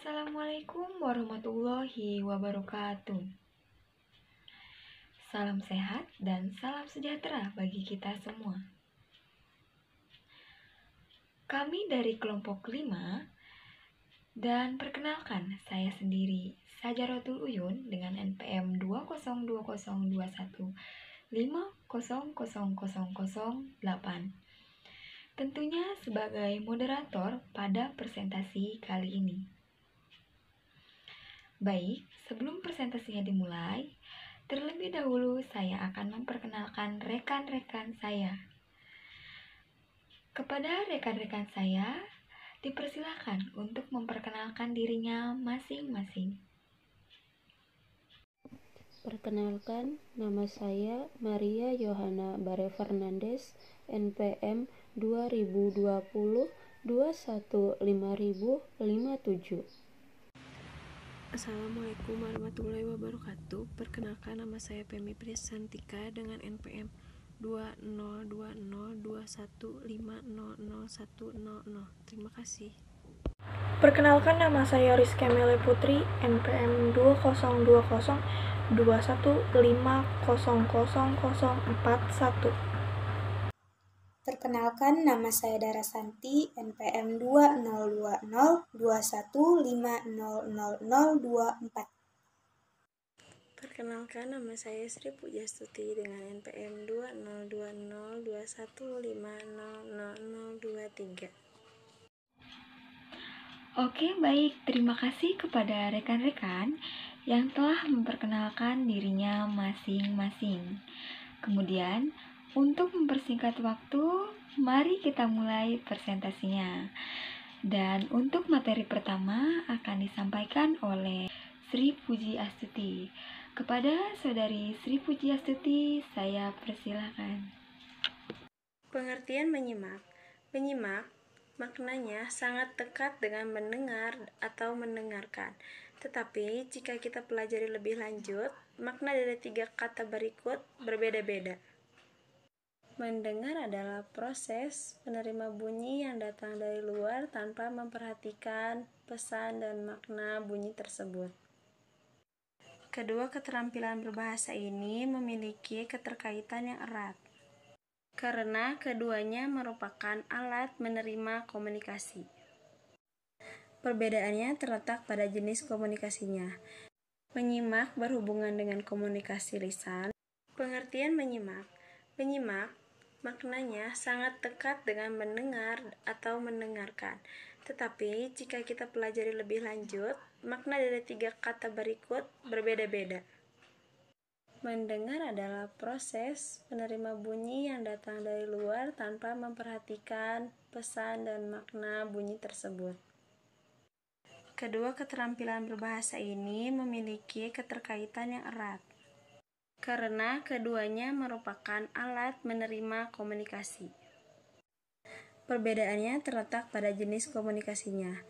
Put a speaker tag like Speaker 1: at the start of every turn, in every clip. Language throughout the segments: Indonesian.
Speaker 1: Assalamualaikum warahmatullahi wabarakatuh. Salam sehat dan salam sejahtera bagi kita semua. Kami dari kelompok 5 dan perkenalkan saya sendiri Sajarotul Uyun dengan NPM 20201500008. Tentunya sebagai moderator pada presentasi kali ini. Baik, sebelum presentasinya dimulai, terlebih dahulu saya akan memperkenalkan rekan-rekan saya. Kepada rekan-rekan saya, dipersilakan untuk memperkenalkan dirinya masing-masing.
Speaker 2: Perkenalkan, nama saya Maria Yohana Bare Fernandes, NPM 2020 215057.
Speaker 3: Assalamualaikum warahmatullahi wabarakatuh. Perkenalkan, nama saya Pemi Prisantika dengan NPM 202021500100. Terima kasih.
Speaker 4: Perkenalkan, nama saya Rizky Mele Putri, NPM 202021500041.
Speaker 5: Perkenalkan, nama saya Dara Santi, NPM 202021500024.
Speaker 3: Perkenalkan, nama saya Sri Pujastuti dengan NPM 202021500023.
Speaker 1: Oke, baik. Terima kasih kepada rekan-rekan yang telah memperkenalkan dirinya masing-masing. Kemudian, untuk mempersingkat waktu, mari kita mulai presentasinya. Dan untuk materi pertama akan disampaikan oleh Sri Puji Astuti. Kepada Saudari Sri Puji Astuti, saya persilakan.
Speaker 3: Pengertian menyimak. Menyimak maknanya sangat dekat dengan mendengar atau mendengarkan. Tetapi jika kita pelajari lebih lanjut, makna dari 3 kata berikut berbeda-beda. Mendengar adalah proses menerima bunyi yang datang dari luar tanpa memperhatikan pesan dan makna bunyi tersebut. Kedua keterampilan berbahasa ini memiliki keterkaitan yang erat, karena keduanya merupakan alat menerima komunikasi. Perbedaannya terletak pada jenis komunikasinya. Menyimak berhubungan dengan komunikasi lisan. Pengertian menyimak. Menyimak maknanya sangat dekat dengan mendengar atau mendengarkan. Tetapi jika kita pelajari lebih lanjut, makna dari 3 kata berikut berbeda-beda. Mendengar adalah proses menerima bunyi yang datang dari luar tanpa memperhatikan pesan dan makna bunyi tersebut. Kedua keterampilan berbahasa ini memiliki keterkaitan yang erat, karena keduanya merupakan alat menerima komunikasi. Perbedaannya terletak pada jenis komunikasinya.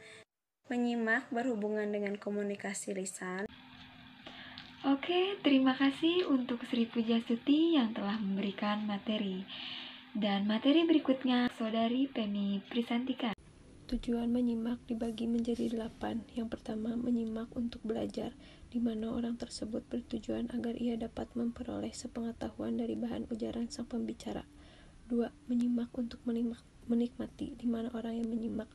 Speaker 3: Menyimak berhubungan dengan komunikasi lisan.
Speaker 1: Oke, terima kasih untuk Sri Pujastuti yang telah memberikan materi. Dan materi berikutnya, Saudari Pemi Prisantika.
Speaker 6: Tujuan menyimak dibagi menjadi 8. Yang pertama, menyimak untuk belajar, di mana orang tersebut bertujuan agar ia dapat memperoleh sepengetahuan dari bahan ujaran sang pembicara. 2. Menyimak untuk menikmati, di mana orang yang menyimak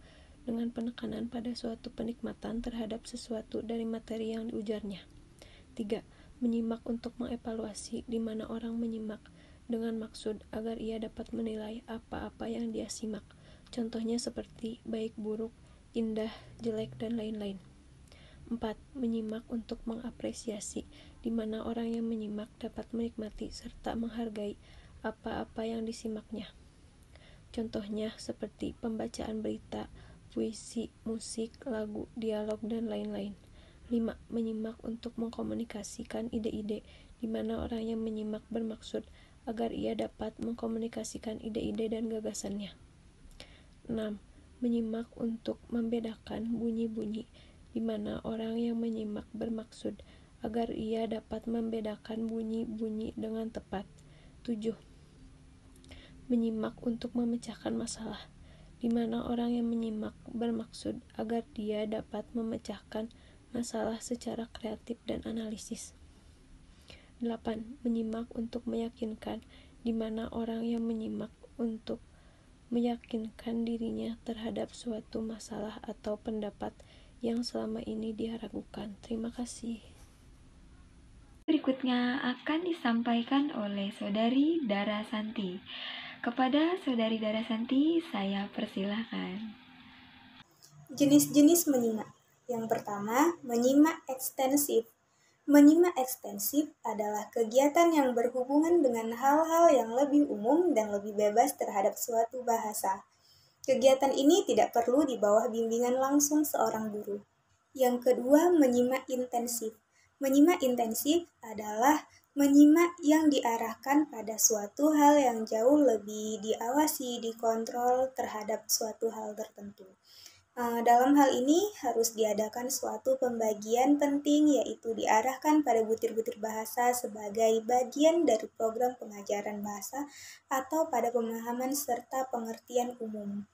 Speaker 6: dengan penekanan pada suatu penikmatan terhadap sesuatu dari materi yang diujarnya. 3. Menyimak untuk mengevaluasi, di mana orang menyimak dengan maksud agar ia dapat menilai apa-apa yang dia simak. Contohnya seperti baik, buruk, indah, jelek, dan lain-lain. 4. Menyimak untuk mengapresiasi, di mana orang yang menyimak dapat menikmati serta menghargai apa-apa yang disimaknya. Contohnya seperti pembacaan berita, puisi, musik, lagu, dialog, dan lain-lain. 5. Menyimak untuk mengkomunikasikan ide-ide, di mana orang yang menyimak bermaksud agar ia dapat mengkomunikasikan ide-ide dan gagasannya. 6. Menyimak untuk membedakan bunyi-bunyi, di mana orang yang menyimak bermaksud agar ia dapat membedakan bunyi-bunyi dengan tepat. 7. Menyimak untuk memecahkan masalah, di mana orang yang menyimak bermaksud agar dia dapat memecahkan masalah secara kreatif dan analisis. 8. Menyimak untuk meyakinkan, di mana orang yang menyimak untuk meyakinkan dirinya terhadap suatu masalah atau pendapat yang selama ini dia ragukan. Terima kasih.
Speaker 1: Berikutnya akan disampaikan oleh Saudari Dara Santi. Kepada Saudari Dara Santi, saya persilahkan.
Speaker 5: Jenis-jenis menyimak. Yang pertama, menyimak ekstensif. Menyimak ekstensif adalah kegiatan yang berhubungan dengan hal-hal yang lebih umum dan lebih bebas terhadap suatu bahasa. Kegiatan ini tidak perlu di bawah bimbingan langsung seorang guru. Yang kedua, menyimak intensif. Menyimak intensif adalah menyimak yang diarahkan pada suatu hal yang jauh lebih diawasi, dikontrol terhadap suatu hal tertentu. Dalam hal ini harus diadakan suatu pembagian penting, yaitu diarahkan pada butir-butir bahasa sebagai bagian dari program pengajaran bahasa atau pada pemahaman serta pengertian umum.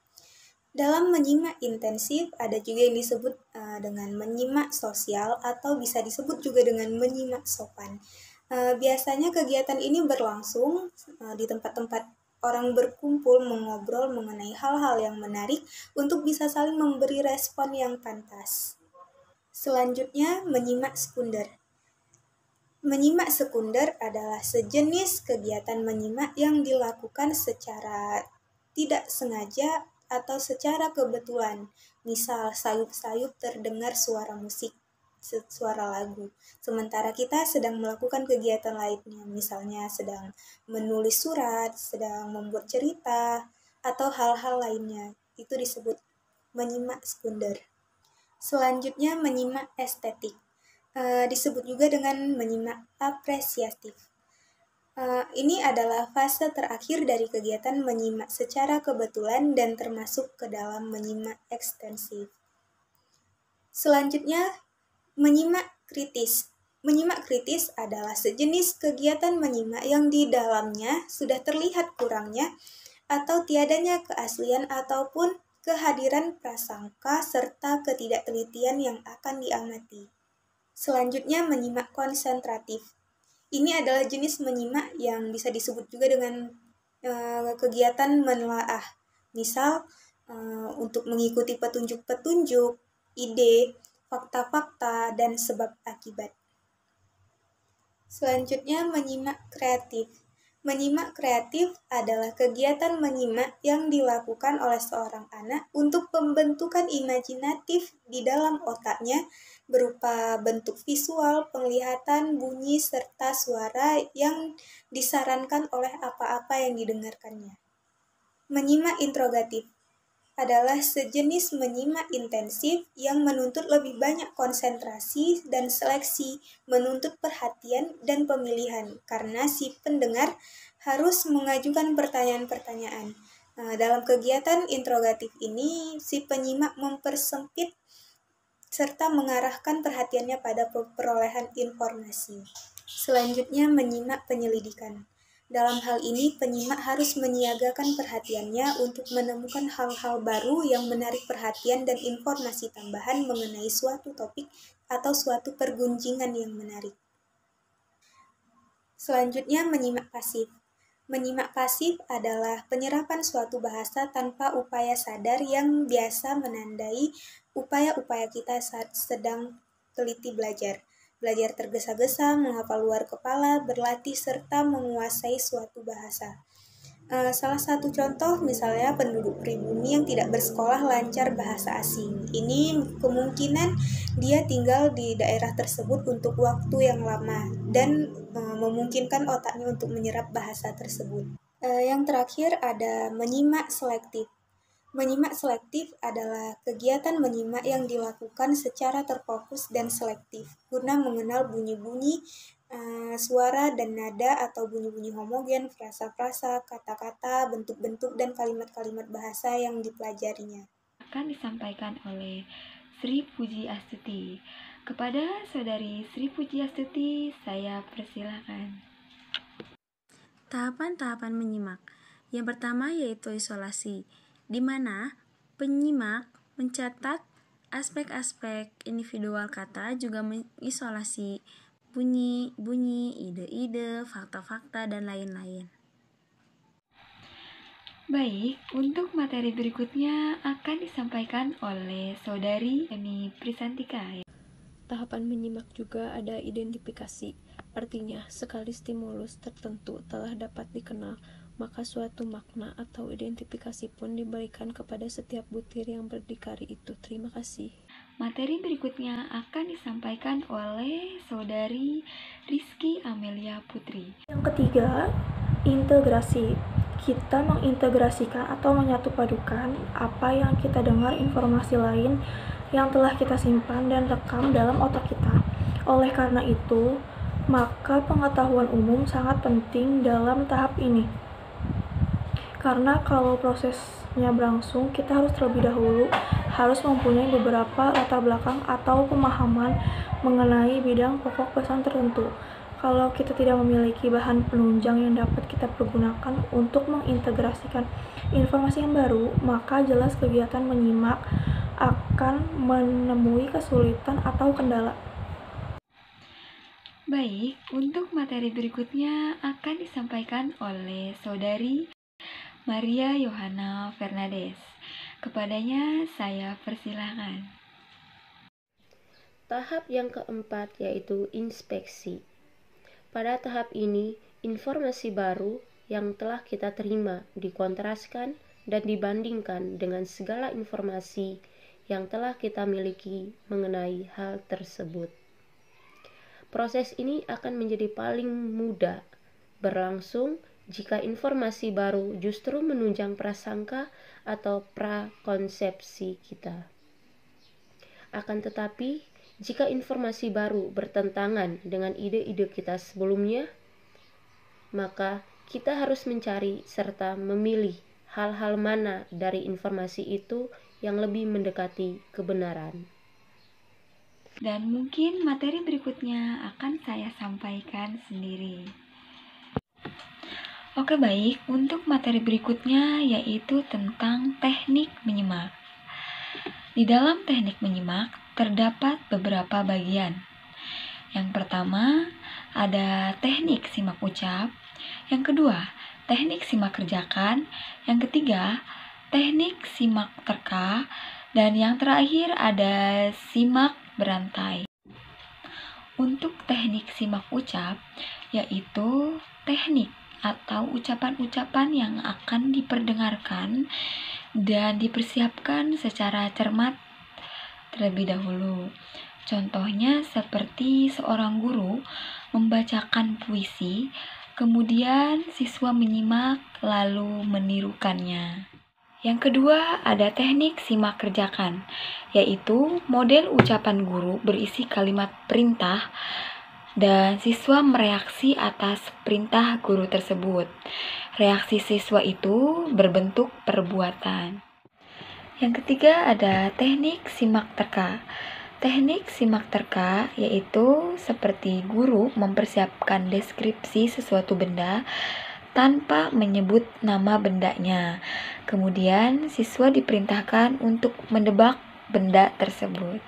Speaker 5: Dalam menyimak intensif ada juga yang disebut dengan menyimak sosial atau bisa disebut juga dengan menyimak sopan. Biasanya kegiatan ini berlangsung di tempat-tempat orang berkumpul mengobrol mengenai hal-hal yang menarik untuk bisa saling memberi respon yang pantas. Selanjutnya, menyimak sekunder. Menyimak sekunder adalah sejenis kegiatan menyimak yang dilakukan secara tidak sengaja atau secara kebetulan. Misal, sayup-sayup terdengar suara musik, suara lagu. Sementara kita sedang melakukan kegiatan lainnya, misalnya sedang menulis surat, sedang membuat cerita, atau hal-hal lainnya. Itu disebut menyimak sekunder. Selanjutnya, menyimak estetik. Disebut juga dengan menyimak apresiatif. Ini adalah fase terakhir dari kegiatan menyimak secara kebetulan dan termasuk ke dalam menyimak ekstensif. Selanjutnya, menyimak kritis. Menyimak kritis adalah sejenis kegiatan menyimak yang di dalamnya sudah terlihat kurangnya atau tiadanya keaslian ataupun kehadiran prasangka serta ketidaktelitian yang akan diamati. Selanjutnya, menyimak konsentratif. Ini adalah jenis menyimak yang bisa disebut juga dengan kegiatan menelaah. Misal, untuk mengikuti petunjuk-petunjuk, ide, fakta-fakta, dan sebab akibat. Selanjutnya, menyimak kreatif. Menyimak kreatif adalah kegiatan menyimak yang dilakukan oleh seorang anak untuk pembentukan imajinatif di dalam otaknya berupa bentuk visual, penglihatan, bunyi, serta suara yang disarankan oleh apa-apa yang didengarkannya. Menyimak interogatif adalah sejenis menyimak intensif yang menuntut lebih banyak konsentrasi dan seleksi, menuntut perhatian dan pemilihan, karena si pendengar harus mengajukan pertanyaan-pertanyaan. Dalam kegiatan interogatif ini, si penyimak mempersempit serta mengarahkan perhatiannya pada perolehan informasi. Selanjutnya, menyimak penyelidikan. Dalam hal ini, penyimak harus menyiagakan perhatiannya untuk menemukan hal-hal baru yang menarik perhatian dan informasi tambahan mengenai suatu topik atau suatu pergunjingan yang menarik. Selanjutnya, menyimak pasif. Menyimak pasif adalah penyerapan suatu bahasa tanpa upaya sadar yang biasa menandai upaya-upaya kita saat sedang teliti belajar. Belajar tergesa-gesa, menghafal luar kepala, berlatih, serta menguasai suatu bahasa. Salah satu contoh misalnya penduduk pribumi yang tidak bersekolah lancar bahasa asing. Ini kemungkinan dia tinggal di daerah tersebut untuk waktu yang lama dan memungkinkan otaknya untuk menyerap bahasa tersebut. Yang terakhir ada menyimak selektif. Menyimak selektif adalah kegiatan menyimak yang dilakukan secara terfokus dan selektif guna mengenal bunyi-bunyi, suara dan nada atau bunyi-bunyi homogen, frasa-frasa, kata-kata, bentuk-bentuk, dan kalimat-kalimat bahasa yang dipelajarinya.
Speaker 1: Akan disampaikan oleh Sri Puji Astuti. Kepada Saudari Sri Puji Astuti, saya persilakan.
Speaker 3: Tahapan-tahapan menyimak. Yang pertama yaitu isolasi. di mana penyimak mencatat aspek-aspek individual kata, juga mengisolasi bunyi, ide-ide, fakta-fakta, dan lain-lain.
Speaker 1: Baik, untuk materi berikutnya akan disampaikan oleh Saudari Emi Prisantika.
Speaker 6: Tahapan menyimak juga ada identifikasi. Artinya, sekali stimulus tertentu telah dapat dikenal, maka suatu makna atau identifikasi pun diberikan kepada setiap butir yang berdikari itu. Terima kasih.
Speaker 1: Materi berikutnya akan disampaikan oleh Saudari Rizky Amelia Putri.
Speaker 4: Yang ketiga, integrasi. Kita mengintegrasikan atau menyatupadukan apa yang kita dengar informasi lain yang telah kita simpan dan rekam dalam otak kita. Oleh karena itu, maka pengetahuan umum sangat penting dalam tahap ini. Karena kalau prosesnya berlangsung, kita harus terlebih dahulu harus mempunyai beberapa latar belakang atau pemahaman mengenai bidang pokok pesan tertentu. Kalau kita tidak memiliki bahan penunjang yang dapat kita pergunakan untuk mengintegrasikan informasi yang baru, maka jelas kegiatan menyimak akan menemui kesulitan atau kendala.
Speaker 1: Baik, untuk materi berikutnya akan disampaikan oleh Saudari Maria Yohana Fernandes. Kepadanya saya persilahkan.
Speaker 2: Tahap yang keempat yaitu inspeksi. Pada tahap ini, informasi baru yang telah kita terima dikontraskan dan dibandingkan dengan segala informasi yang telah kita miliki mengenai hal tersebut. Proses ini akan menjadi paling mudah berlangsung jika informasi baru justru menunjang prasangka atau prakonsepsi kita. Akan tetapi, jika informasi baru bertentangan dengan ide-ide kita sebelumnya, maka kita harus mencari serta memilih hal-hal mana dari informasi itu yang lebih mendekati kebenaran.
Speaker 1: Dan mungkin materi berikutnya akan saya sampaikan sendiri. Oke baik, untuk materi berikutnya yaitu tentang teknik menyimak. Di dalam teknik menyimak terdapat beberapa bagian. Yang pertama, ada teknik simak ucap. Yang kedua, teknik simak kerjakan. Yang ketiga, teknik simak terka. Dan yang terakhir ada simak berantai. Untuk teknik simak ucap, yaitu teknik atau ucapan-ucapan yang akan diperdengarkan dan dipersiapkan secara cermat terlebih dahulu. Contohnya seperti seorang guru membacakan puisi, kemudian siswa menyimak lalu menirukannya. Yang kedua ada teknik simak kerjakan, yaitu model ucapan guru berisi kalimat perintah dan siswa mereaksi atas perintah guru tersebut. Reaksi siswa itu berbentuk perbuatan. Yang ketiga ada teknik simak terka. Teknik simak terka yaitu seperti guru mempersiapkan deskripsi sesuatu benda tanpa menyebut nama bendanya. Kemudian siswa diperintahkan untuk mendebak benda tersebut.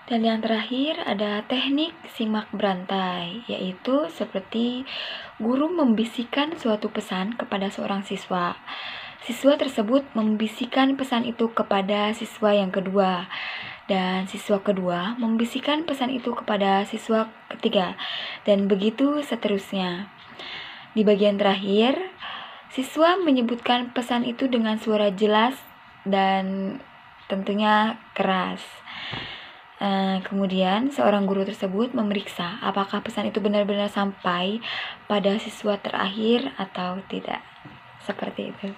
Speaker 1: Dan yang terakhir ada teknik simak berantai, yaitu seperti guru membisikkan suatu pesan kepada seorang siswa. Siswa tersebut membisikkan pesan itu kepada siswa yang kedua, dan siswa kedua membisikkan pesan itu kepada siswa ketiga, dan begitu seterusnya. Di bagian terakhir, siswa menyebutkan pesan itu dengan suara jelas dan tentunya keras. Kemudian seorang guru tersebut memeriksa apakah pesan itu benar-benar sampai pada siswa terakhir atau tidak. Seperti itu.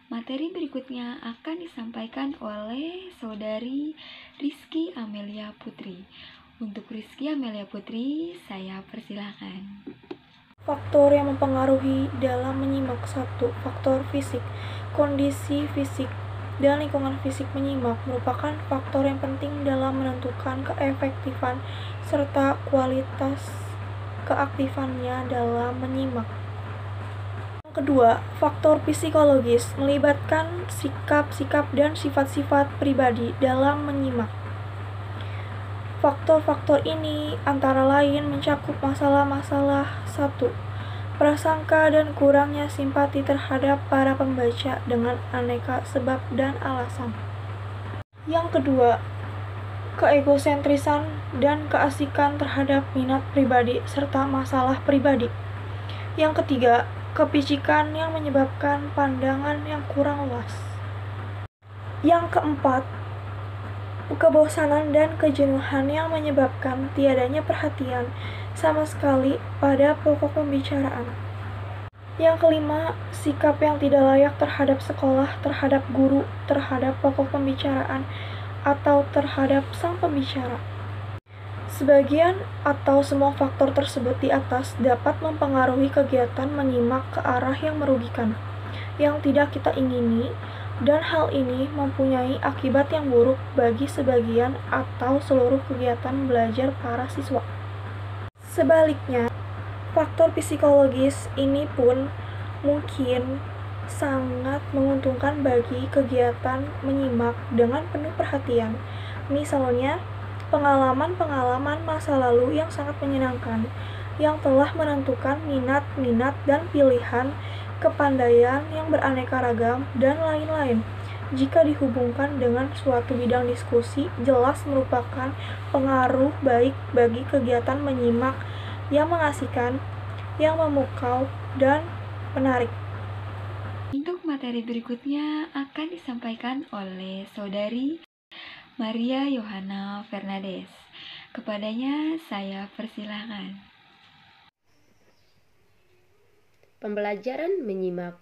Speaker 1: Materi berikutnya akan disampaikan oleh Saudari Rizky Amelia Putri. Untuk Rizky Amelia Putri, saya persilahkan.
Speaker 4: Faktor yang mempengaruhi dalam menyimak. 1. Faktor fisik. Kondisi fisik dan lingkungan fisik menyimak merupakan faktor yang penting dalam menentukan keefektifan serta kualitas keaktifannya dalam menyimak. Kedua, faktor psikologis melibatkan sikap-sikap dan sifat-sifat pribadi dalam menyimak. Faktor-faktor ini antara lain mencakup masalah-masalah 1. Prasangka dan kurangnya simpati terhadap para pembaca dengan aneka sebab dan alasan. Yang kedua, keegosentrisan dan keasikan terhadap minat pribadi serta masalah pribadi. Yang ketiga, kepicikan yang menyebabkan pandangan yang kurang luas. Yang keempat, kebosanan dan kejenuhan yang menyebabkan tiadanya perhatian sama sekali pada pokok pembicaraan. Yang kelima, sikap yang tidak layak terhadap sekolah, terhadap guru, terhadap pokok pembicaraan, atau terhadap sang pembicara. Sebagian atau semua faktor tersebut di atas dapat mempengaruhi kegiatan menyimak ke arah yang merugikan, yang tidak kita ingini, dan hal ini mempunyai akibat yang buruk bagi sebagian atau seluruh kegiatan belajar para siswa. Sebaliknya, faktor psikologis ini pun mungkin sangat menguntungkan bagi kegiatan menyimak dengan penuh perhatian. Misalnya, pengalaman-pengalaman masa lalu yang sangat menyenangkan, yang telah menentukan minat-minat dan pilihan, kepandaian yang beraneka ragam, dan lain-lain. Jika dihubungkan dengan suatu bidang diskusi, jelas merupakan pengaruh baik bagi kegiatan menyimak yang mengasihkan, yang memukau, dan menarik.
Speaker 1: Untuk materi berikutnya akan disampaikan oleh Saudari Maria Yohana Fernandes. Kepadanya saya persilahkan.
Speaker 2: Pembelajaran menyimak.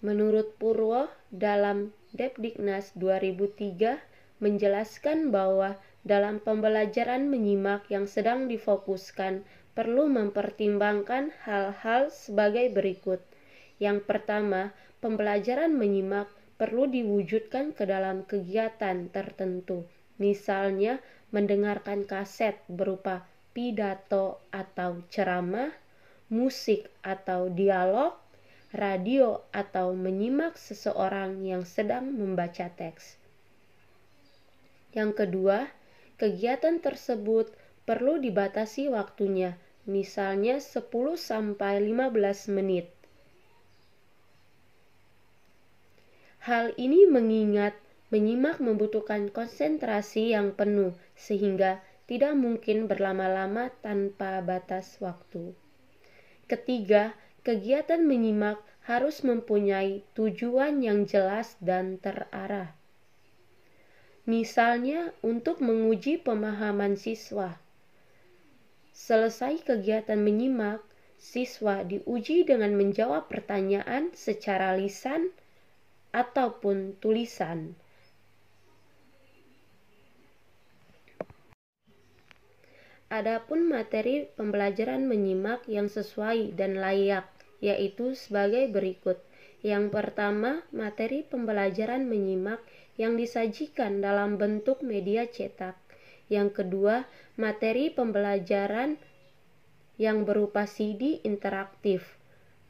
Speaker 2: Menurut Purwo dalam Depdiknas 2003 menjelaskan bahwa dalam pembelajaran menyimak yang sedang difokuskan perlu mempertimbangkan hal-hal sebagai berikut. Yang pertama, pembelajaran menyimak perlu diwujudkan ke dalam kegiatan tertentu, misalnya mendengarkan kaset berupa pidato atau ceramah, musik atau dialog, radio atau menyimak seseorang yang sedang membaca teks. Yang kedua, kegiatan tersebut perlu dibatasi waktunya, misalnya 10-15 menit. Hal ini mengingat menyimak membutuhkan konsentrasi yang penuh, sehingga tidak mungkin berlama-lama tanpa batas waktu. Ketiga, kegiatan menyimak harus mempunyai tujuan yang jelas dan terarah. Misalnya, untuk menguji pemahaman siswa. Selesai kegiatan menyimak, siswa diuji dengan menjawab pertanyaan secara lisan ataupun tulisan. Adapun materi pembelajaran menyimak yang sesuai dan layak, yaitu sebagai berikut. Yang pertama, materi pembelajaran menyimak yang disajikan dalam bentuk media cetak. Yang kedua, materi pembelajaran yang berupa CD interaktif.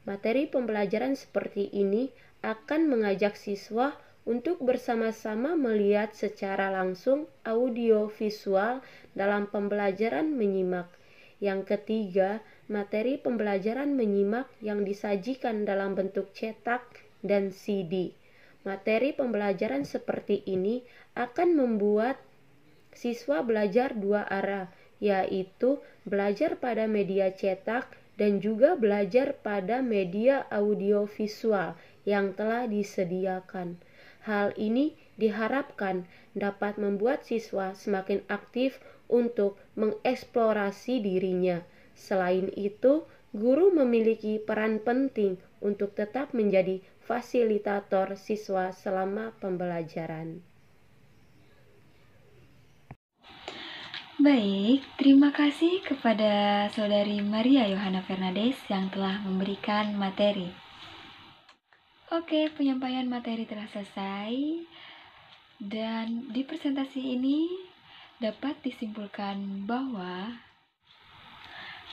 Speaker 2: Materi pembelajaran seperti ini akan mengajak siswa untuk bersama-sama melihat secara langsung audio visual dalam pembelajaran menyimak. Yang ketiga, materi pembelajaran menyimak yang disajikan dalam bentuk cetak dan CD. Materi pembelajaran seperti ini akan membuat siswa belajar dua arah, yaitu belajar pada media cetak dan juga belajar pada media audio visual yang telah disediakan. Hal ini diharapkan dapat membuat siswa semakin aktif untuk mengeksplorasi dirinya. Selain itu, guru memiliki peran penting untuk tetap menjadi fasilitator siswa selama pembelajaran.
Speaker 1: Baik, terima kasih kepada Saudari Maria Yohana Fernandes yang telah memberikan materi. Oke, penyampaian materi telah selesai dan di presentasi ini dapat disimpulkan bahwa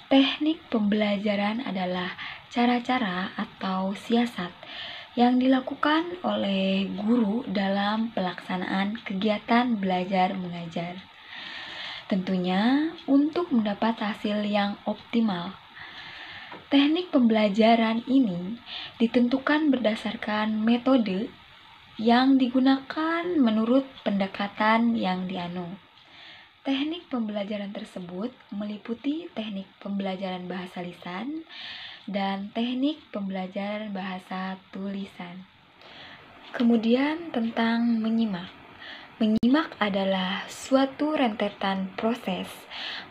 Speaker 1: Teknik pembelajaran adalah cara-cara atau siasat yang dilakukan oleh guru dalam pelaksanaan kegiatan belajar mengajar. Tentunya untuk mendapat hasil yang optimal. Teknik pembelajaran ini ditentukan berdasarkan metode yang digunakan menurut pendekatan yang dianut. Teknik pembelajaran tersebut meliputi teknik pembelajaran bahasa lisan dan teknik pembelajaran bahasa tulisan. Kemudian tentang menyimak. Menyimak adalah suatu rentetan proses,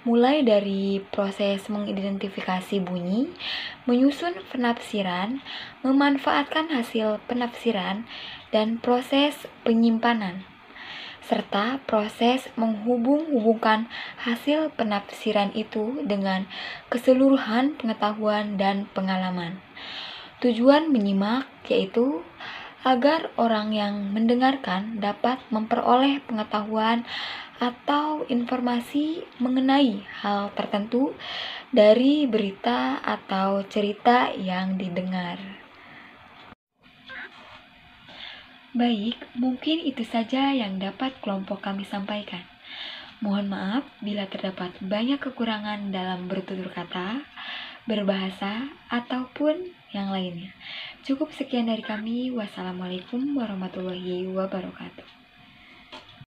Speaker 1: mulai dari proses mengidentifikasi bunyi, menyusun penafsiran, memanfaatkan hasil penafsiran, dan proses penyimpanan, serta proses menghubung-hubungkan hasil penafsiran itu dengan keseluruhan pengetahuan dan pengalaman. Tujuan menyimak yaitu agar orang yang mendengarkan dapat memperoleh pengetahuan atau informasi mengenai hal tertentu dari berita atau cerita yang didengar. Baik, mungkin itu saja yang dapat kelompok kami sampaikan. Mohon maaf bila terdapat banyak kekurangan dalam bertutur kata, berbahasa, ataupun yang lainnya. Cukup sekian dari kami. Wassalamualaikum warahmatullahi wabarakatuh.